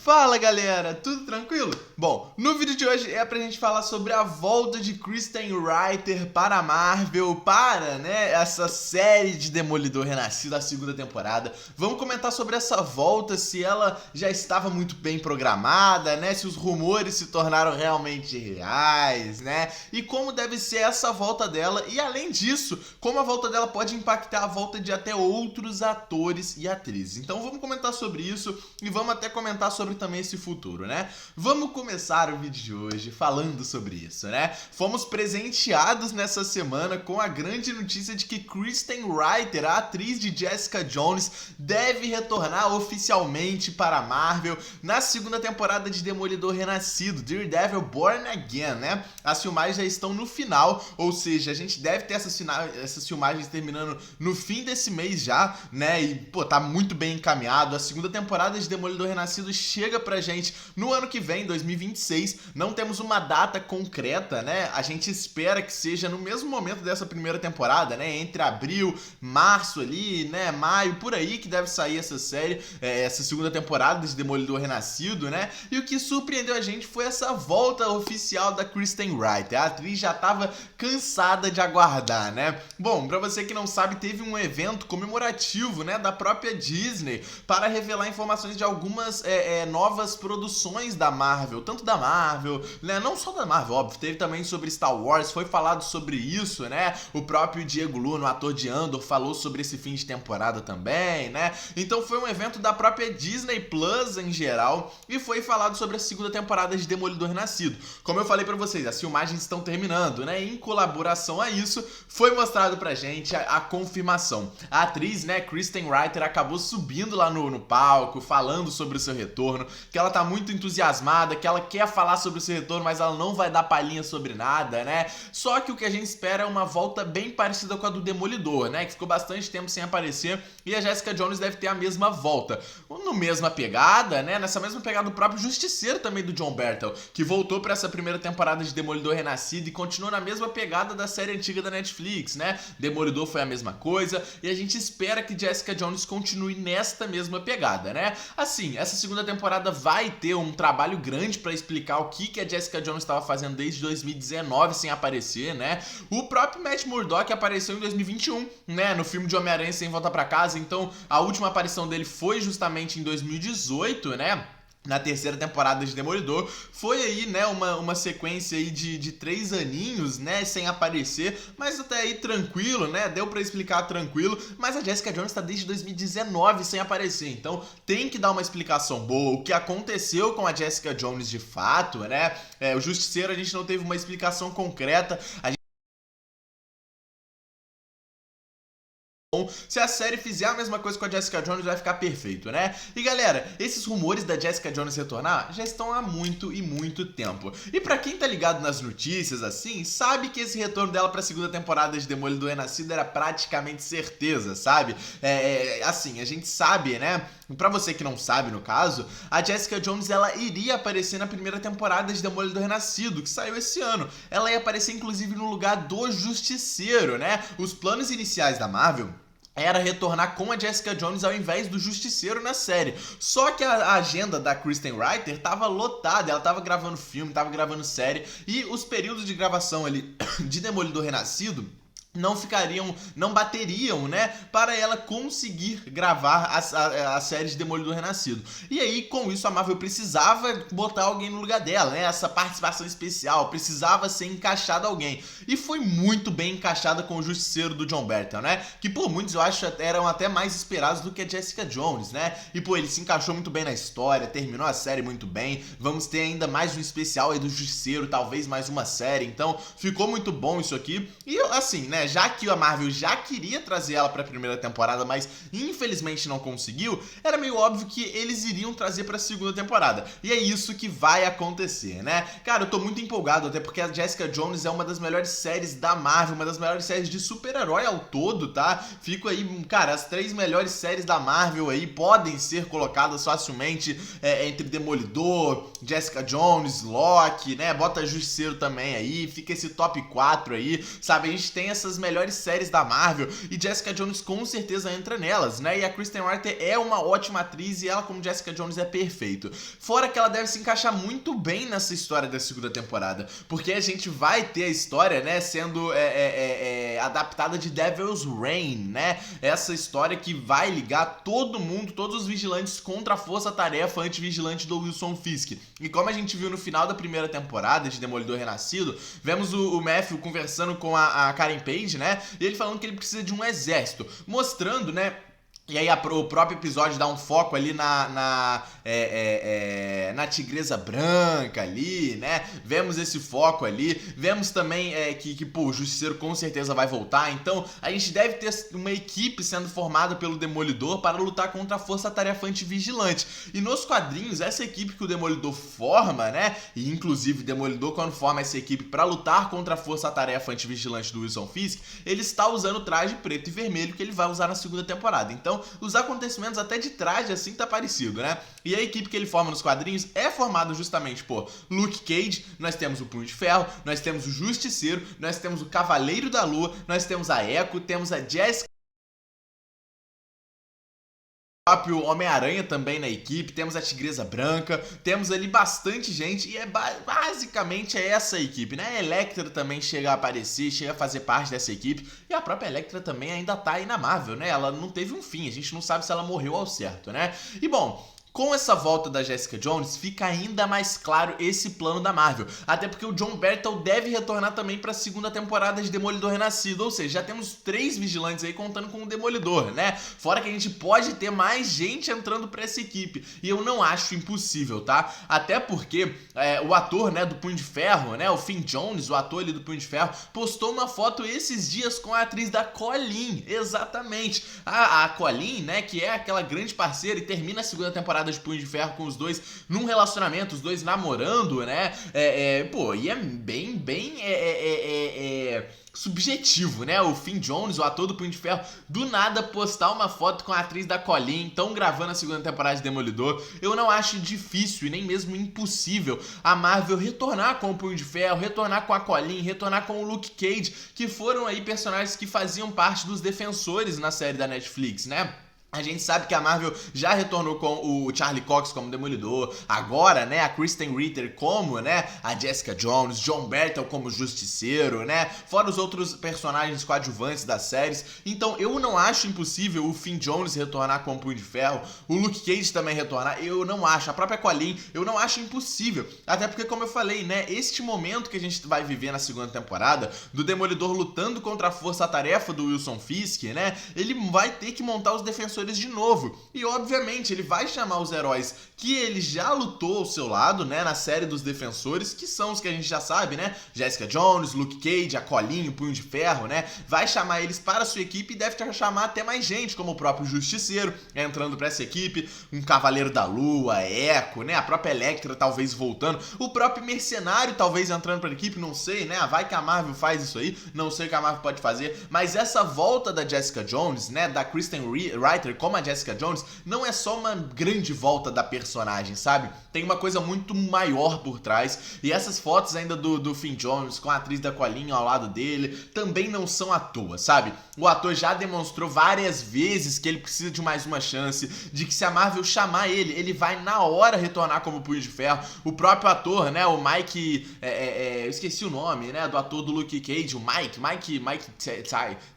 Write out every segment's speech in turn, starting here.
Fala galera, tudo tranquilo? Bom, no vídeo de hoje é pra gente falar sobre a volta de Kristen Ritter para a Marvel, para, essa série de Demolidor Renascido, a segunda temporada. Vamos comentar sobre essa volta, se ela já estava muito bem programada, se os rumores se tornaram realmente reais, e como deve ser essa volta dela, e além disso, como a volta dela pode impactar a volta de até outros atores e atrizes. Então vamos comentar sobre isso e vamos até comentar sobre também esse futuro, Vamos começar o vídeo de hoje falando sobre isso, Fomos presenteados nessa semana com a grande notícia de que Kristen Ritter, a atriz de Jessica Jones, deve retornar oficialmente para a Marvel na segunda temporada de Demolidor Renascido, Daredevil Born Again, As filmagens já estão no final, ou seja, a gente deve ter essas filmagens terminando no fim desse mês já, E, tá muito bem encaminhado. A segunda temporada de Demolidor Renascido chega pra gente no ano que vem, 2026. Não temos uma data concreta, A gente espera que seja no mesmo momento dessa primeira temporada, Entre abril, março ali, maio, por aí que deve sair essa série, essa segunda temporada de Demolidor Renascido, E o que surpreendeu a gente foi essa volta oficial da Kristen Ritter. A atriz já tava cansada de aguardar, Bom, pra você que não sabe, teve um evento comemorativo, da própria Disney para revelar informações de algumas novas produções da Marvel, tanto da Marvel, não só da Marvel, óbvio, teve também sobre Star Wars, foi falado sobre isso, O próprio Diego Luna, o ator de Andor, falou sobre esse fim de temporada também, Então foi um evento da própria Disney Plus em geral e foi falado sobre a segunda temporada de Demolidor Renascido. Como eu falei pra vocês, as filmagens estão terminando, Em colaboração a isso, foi mostrado pra gente a confirmação. A atriz, Kristen Ritter, acabou subindo lá no palco, falando sobre o seu retorno, que ela tá muito entusiasmada, que ela quer falar sobre o seu retorno, mas ela não vai dar palhinha sobre nada, Só que o que a gente espera é uma volta bem parecida com a do Demolidor, Que ficou bastante tempo sem aparecer, e a Jessica Jones deve ter a mesma volta. No mesma pegada, Nessa mesma pegada do próprio Justiceiro também, do John Bertel, que voltou pra essa primeira temporada de Demolidor Renascido e continuou na mesma pegada da série antiga da Netflix, Demolidor foi a mesma coisa, e a gente espera que Jessica Jones continue nesta mesma pegada, Assim, essa segunda temporada vai ter um trabalho grande pra explicar o que a Jessica Jones estava fazendo desde 2019 sem aparecer, O próprio Matt Murdock apareceu em 2021, no filme de Homem-Aranha Sem Volta Pra Casa, então a última aparição dele foi justamente em 2018, na terceira temporada de Demolidor. Foi aí, uma sequência aí de 3 aninhos, sem aparecer, mas até aí tranquilo, deu pra explicar tranquilo, mas a Jessica Jones tá desde 2019 sem aparecer, então tem que dar uma explicação boa, o que aconteceu com a Jessica Jones de fato, O Justiceiro a gente não teve uma explicação concreta, se a série fizer a mesma coisa com a Jessica Jones, vai ficar perfeito, E galera, esses rumores da Jessica Jones retornar já estão há muito e muito tempo. E pra quem tá ligado nas notícias, assim, sabe que esse retorno dela pra segunda temporada de Demolidor Renascido era praticamente certeza, sabe? Assim, a gente sabe, Pra você que não sabe, no caso, a Jessica Jones, ela iria aparecer na primeira temporada de Demolidor Renascido, que saiu esse ano. Ela ia aparecer, inclusive, no lugar do Justiceiro, Os planos iniciais da Marvel era retornar com a Jessica Jones ao invés do Justiceiro na série. Só que a agenda da Kristen Ritter tava lotada, ela tava gravando filme, tava gravando série, e os períodos de gravação ali de Demolidor Renascido não bateriam, para ela conseguir gravar a série de Demolidor Renascido. E aí, com isso, a Marvel precisava botar alguém no lugar dela, Essa participação especial, precisava ser encaixada alguém. E foi muito bem encaixada com o Justiceiro do John Bertel, Que por muitos eu acho eram até mais esperados do que a Jessica Jones, E ele se encaixou muito bem na história, terminou a série muito bem. Vamos ter ainda mais um especial aí do Justiceiro, talvez mais uma série. Então, ficou muito bom isso aqui. E assim, já que a Marvel já queria trazer ela pra primeira temporada, mas infelizmente não conseguiu, era meio óbvio que eles iriam trazer pra segunda temporada. E é isso que vai acontecer, Cara, eu tô muito empolgado, até porque a Jessica Jones é uma das melhores séries da Marvel, uma das melhores séries de super-herói ao todo, tá? Fico aí, cara, as 3 melhores séries da Marvel aí podem ser colocadas facilmente entre Demolidor, Jessica Jones, Loki, Bota Justiceiro também aí, fica esse top 4 aí, sabe? A gente tem essas das melhores séries da Marvel e Jessica Jones com certeza entra nelas, né? E a Kristen Ritter é uma ótima atriz e ela como Jessica Jones é perfeito. Fora que ela deve se encaixar muito bem nessa história da segunda temporada, porque a gente vai ter a história, né, sendo adaptada de Devil's Reign, né? Essa história que vai ligar todo mundo, todos os vigilantes contra a força-tarefa anti-vigilante do Wilson Fisk. E como a gente viu no final da primeira temporada de Demolidor Renascido, vemos o Matthew conversando com a Karen Page, né? E ele falando que ele precisa de um exército, mostrando, né? E aí o próprio episódio dá um foco ali na Tigresa Branca ali, né? Vemos esse foco ali. Vemos também que pô, o Justiceiro com certeza vai voltar. Então a gente deve ter uma equipe sendo formada pelo Demolidor para lutar contra a Força-Tarefa Anti-Vigilante. E nos quadrinhos, essa equipe que o Demolidor forma, né? E inclusive o Demolidor, quando forma essa equipe para lutar contra a Força-Tarefa Anti-Vigilante do Wilson Fisk, ele está usando o traje preto e vermelho que ele vai usar na segunda temporada. Então os acontecimentos até de traje assim tá parecido, né? E a equipe que ele forma nos quadrinhos é formada justamente por Luke Cage, nós temos o Punho de Ferro, nós temos o Justiceiro, nós temos o Cavaleiro da Lua, nós temos a Echo, temos a Jessica, o próprio Homem-Aranha também na equipe, temos a Tigresa Branca, temos ali bastante gente e basicamente é essa equipe, né? A Elektra também chega a aparecer, chega a fazer parte dessa equipe e a própria Elektra também ainda tá aí na Marvel, né? Ela não teve um fim, a gente não sabe se ela morreu ao certo, né? E bom, com essa volta da Jessica Jones, fica ainda mais claro esse plano da Marvel. Até porque o John Bertal deve retornar também para a segunda temporada de Demolidor Renascido. Ou seja, já temos 3 vigilantes aí contando com o Demolidor, né? Fora que a gente pode ter mais gente entrando para essa equipe. E eu não acho impossível, tá? Até porque o ator, né, do Punho de Ferro, né, o Finn Jones, o ator ali do Punho de Ferro, postou uma foto esses dias com a atriz da Colleen. Exatamente. A Colleen, né, que é aquela grande parceira e termina a segunda temporada de Punho de Ferro com os dois num relacionamento, os dois namorando, né? Pô, e é bem subjetivo, né? O Finn Jones, o ator do Punho de Ferro, do nada postar uma foto com a atriz da Colleen, estão gravando a segunda temporada de Demolidor. Eu não acho difícil e nem mesmo impossível a Marvel retornar com o Punho de Ferro, retornar com a Colleen, retornar com o Luke Cage, que foram aí personagens que faziam parte dos Defensores na série da Netflix, né? A gente sabe que a Marvel já retornou com o Charlie Cox como Demolidor, agora, né, a Kristen Ritter como, né, a Jessica Jones, John Bertal como Justiceiro, né, fora os outros personagens coadjuvantes das séries. Então eu não acho impossível o Finn Jones retornar com o Punho de Ferro, o Luke Cage também retornar, eu não acho, a própria Colleen, eu não acho impossível, até porque como eu falei, né, este momento que a gente vai viver na segunda temporada, do Demolidor lutando contra a força-tarefa do Wilson Fisk, né, ele vai ter que montar os defensores de novo. E obviamente ele vai chamar os heróis que ele já lutou ao seu lado, né, na série dos Defensores, que são os que a gente já sabe, né? Jessica Jones, Luke Cage, a Colleen, o Punho de Ferro, né? Vai chamar eles para a sua equipe e deve chamar até mais gente, como o próprio Justiceiro entrando para essa equipe, um Cavaleiro da Lua, Echo, né? A própria Elektra talvez voltando, o próprio Mercenário talvez entrando para a equipe, não sei, né? Vai que a Marvel faz isso aí, não sei o que a Marvel pode fazer, mas essa volta da Jessica Jones, né, da Kristen Ritter como a Jessica Jones, não é só uma grande volta da personagem, sabe? Tem uma coisa muito maior por trás, e essas fotos ainda do Finn Jones com a atriz da Colleen ao lado dele, também não são à toa, sabe? O ator já demonstrou várias vezes que ele precisa de mais uma chance, de que se a Marvel chamar ele, ele vai na hora retornar como Punho de Ferro. O próprio ator, né, o Mike, eu esqueci o nome, né, do ator do Luke Cage, o Mike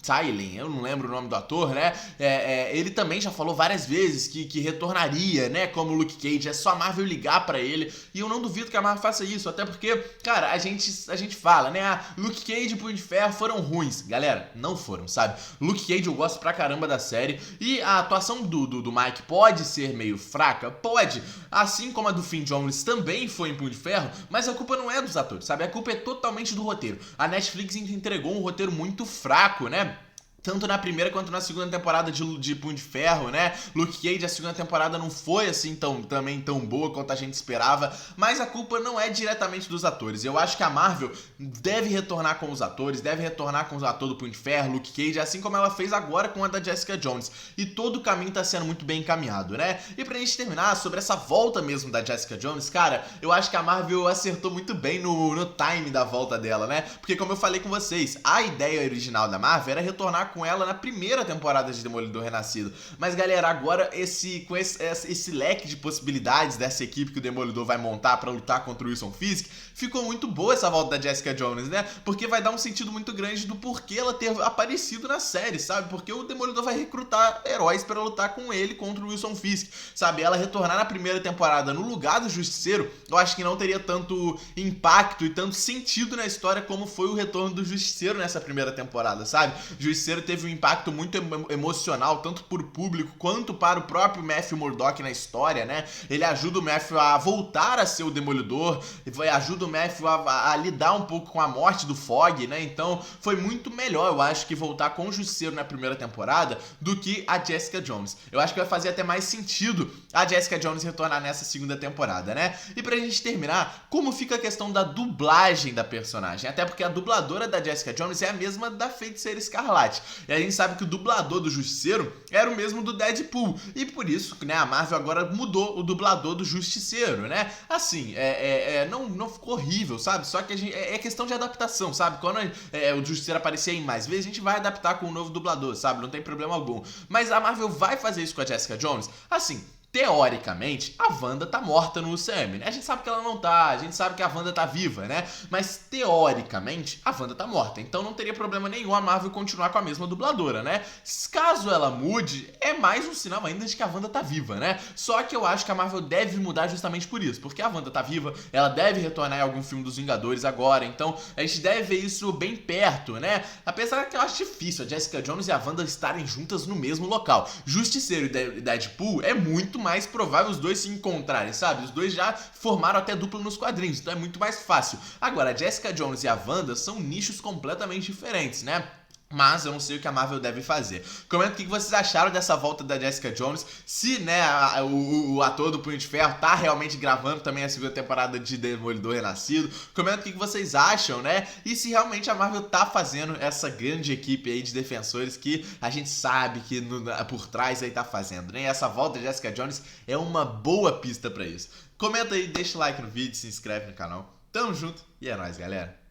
Tylen, eu não lembro o nome do ator, né, ele também já falou várias vezes que retornaria, né, como Luke Cage, é só a Marvel ligar pra ele, e eu não duvido que a Marvel faça isso, até porque, cara, a gente fala, né, Luke Cage e Punho de Ferro foram ruins, galera, não foram, sabe? Luke Cage eu gosto pra caramba da série, e a atuação do Mike pode ser meio fraca, pode, assim como a do Finn Jones também foi em Punho de Ferro, mas a culpa não é dos atores, sabe? A culpa é totalmente do roteiro. A Netflix entregou um roteiro muito fraco, né? tanto na primeira quanto na segunda temporada de Punho de Ferro, né? Luke Cage, a segunda temporada não foi assim também tão boa quanto a gente esperava, mas a culpa não é diretamente dos atores. Eu acho que a Marvel deve retornar com os atores, deve retornar com os atores do Punho de Ferro, Luke Cage, assim como ela fez agora com a da Jessica Jones. E todo o caminho tá sendo muito bem encaminhado, né? E pra gente terminar, sobre essa volta mesmo da Jessica Jones, cara, eu acho que a Marvel acertou muito bem no time da volta dela, né? Porque como eu falei com vocês, a ideia original da Marvel era retornar com ela na primeira temporada de Demolidor Renascido. Mas galera, agora com esse leque de possibilidades dessa equipe que o Demolidor vai montar pra lutar contra o Wilson Fisk, ficou muito boa essa volta da Jessica Jones, né? Porque vai dar um sentido muito grande do porquê ela ter aparecido na série, sabe? Porque o Demolidor vai recrutar heróis pra lutar com ele contra o Wilson Fisk, sabe? Ela retornar na primeira temporada no lugar do Justiceiro, eu acho que não teria tanto impacto e tanto sentido na história como foi o retorno do Justiceiro nessa primeira temporada, sabe? O Justiceiro teve um impacto muito emocional, tanto para o público quanto para o próprio Matthew Murdock na história, né? Ele ajuda o Matthew a voltar a ser o Demolidor, ajuda o Matthew a lidar um pouco com a morte do Fog, né? Então foi muito melhor, eu acho, que voltar com o Justiceiro na primeira temporada do que a Jessica Jones. Eu acho que vai fazer até mais sentido a Jessica Jones retornar nessa segunda temporada, né? E pra gente terminar, como fica a questão da dublagem da personagem? Até porque a dubladora da Jessica Jones é a mesma da Feiticeira Escarlate. E a gente sabe que o dublador do Justiceiro era o mesmo do Deadpool. E por isso, né, a Marvel agora mudou o dublador do Justiceiro, né? Assim, não ficou horrível, sabe? Só que é questão de adaptação, sabe? Quando o Justiceiro aparecer em mais vezes, a gente vai adaptar com um novo dublador, sabe? Não tem problema algum. Mas a Marvel vai fazer isso com a Jessica Jones? Assim, teoricamente, a Wanda tá morta no UCM, né? A gente sabe que ela não tá, a gente sabe que a Wanda tá viva, né? Mas, teoricamente, a Wanda tá morta. Então não teria problema nenhum a Marvel continuar com a mesma dubladora, né? Caso ela mude, é mais um sinal ainda de que a Wanda tá viva, né? Só que eu acho que a Marvel deve mudar justamente por isso. Porque a Wanda tá viva, ela deve retornar em algum filme dos Vingadores agora. Então, a gente deve ver isso bem perto, né? Apesar que eu acho difícil a Jessica Jones e a Wanda estarem juntas no mesmo local. Justiceiro e Deadpool é muito mais provável os dois se encontrarem, sabe? Os dois já formaram até dupla nos quadrinhos, então é muito mais fácil. Agora, a Jessica Jones e a Wanda são nichos completamente diferentes, né? Mas eu não sei o que a Marvel deve fazer. Comenta o que vocês acharam dessa volta da Jessica Jones. Se, né, o ator do Punho de Ferro tá realmente gravando também a segunda temporada de Demolidor Renascido. Comenta o que vocês acham, né? E se realmente a Marvel tá fazendo essa grande equipe aí de defensores que a gente sabe que por trás aí tá fazendo, né? E essa volta da Jessica Jones é uma boa pista pra isso. Comenta aí, deixa o like no vídeo, se inscreve no canal. Tamo junto e é nóis, galera.